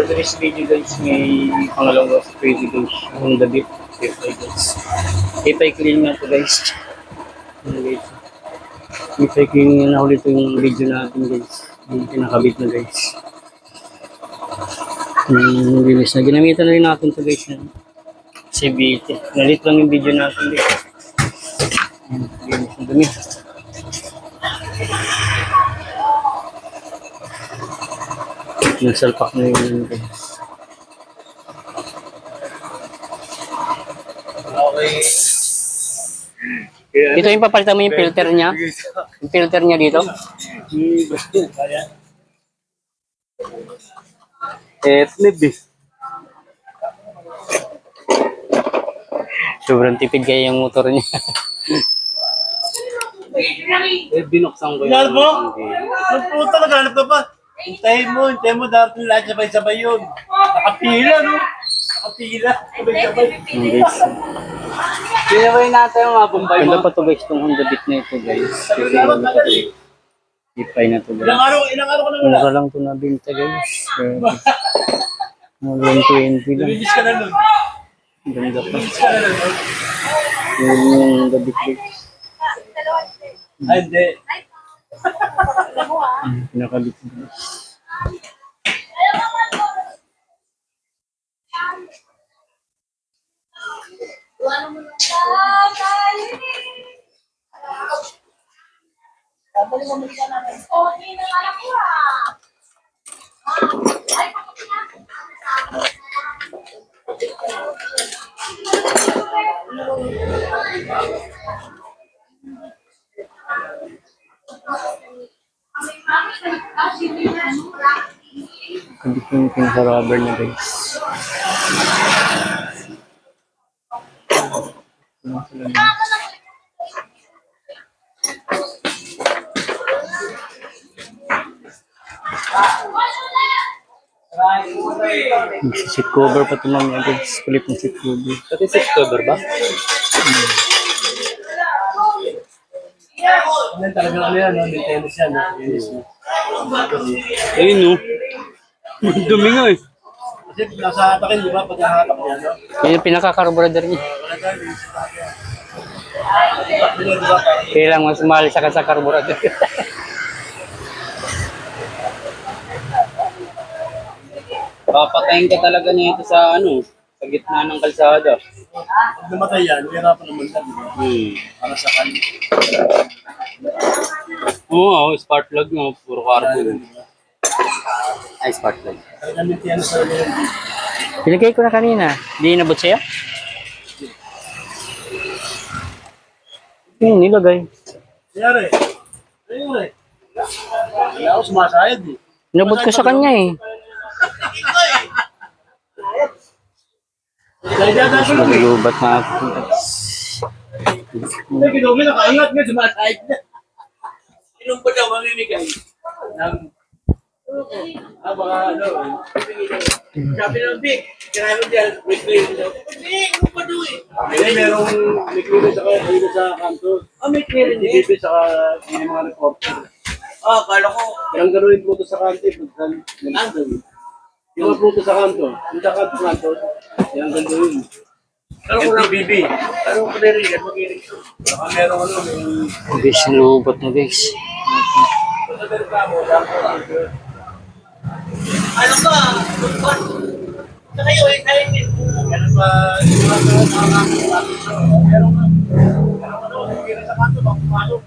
For today's video guys, may pangalawang pwede guys. Ang gabi. Ipay guys. Ipay clean nga po guys. Ipay clean nga na ulit yung video natin guys. Yung pinakabit na guys. Release na. Ginamitan na rin natin ito guys. CBT. Nalit lang yung video natin guys. Release na dumi. Nagsalpak na yun guys. Okay. Dito yung papalitan mo yung filter niya. Yung filter niya dito. Flip eh. Sobrang tipid kaya yung motor niya. Binuksan ko Yan po? Nagpunta na ganap ka pa. Hintayin mo, dapat lahat sabay-sabay yun. Nakapila, no? Nakapila, sabay-sabay. Guys. Sinabay natin yung mga bumbay Ganda mo. pa to guys, itong Honda Beat na ito guys. Kasi ipay na to guys. Ilang araw ka na wala? Mura lang ito nabinta guys. 120 lang. Release ka na nun. Ganda pa. Release ka na nun. Yung Honda Beat guys. Ay, hindi. Pinakabit guys. Kabit yung pinaka-rubber na guys. Seat cover pa ito mamaya guys. Kulit ng seat cover. Pati 6 cover ba? Yan talaga ano yan, no? Maintenance yan, no? Ayun no. Dumi nga eh. Kasi nasa hatakin, di ba? Pag nahatak niya, no? Yan yung pinaka-carburetor niya. Wala tayo, iisip natin yan. Di ba? Kailang mas mahal siya sa carburetor. Papatayin ka talaga nito sa ano, sa gitna ng kalsada. Pag namatay yan, hirapan naman yan, di ba? Para sa kanya. Oo, spark plug nga, puro carbon. Ay, spark plug. Gamit yan sa yan. Pinagay ko na kanina. Di inabot sa'yo? Nilagay. Nangyari? Nangyari? Wala ako sumasayad eh. Inabot ko sa kanya eh. Dahil dyan natin lang eh. Nalubat na ako. Hindi, Kinomi, nakaangat nga, sumasayad na. Sinong ba daw mamimigay? Baka ano, sabi ng Big, kinahin mo dyan, may clearance daw. Hindi, ano pa daw eh? Hindi, merong may clearance ako dito sa kanto. May clearance eh? Dito sa yung mga reporter. Kala ko. Yung gano'n yung pluto sa kanto, yung mga pluto sa kanto, yung sa kanto, yung gano'n yun. NTBB. Pero kung narinig, mag-inig ito. Baka meron ano, may... Guys, nalubat na guys. Ano ba? Sa kayo, kayo din. Ano ba? Meron ka. Meron ka doon. Hindi rin sa kanto, baka pumalo.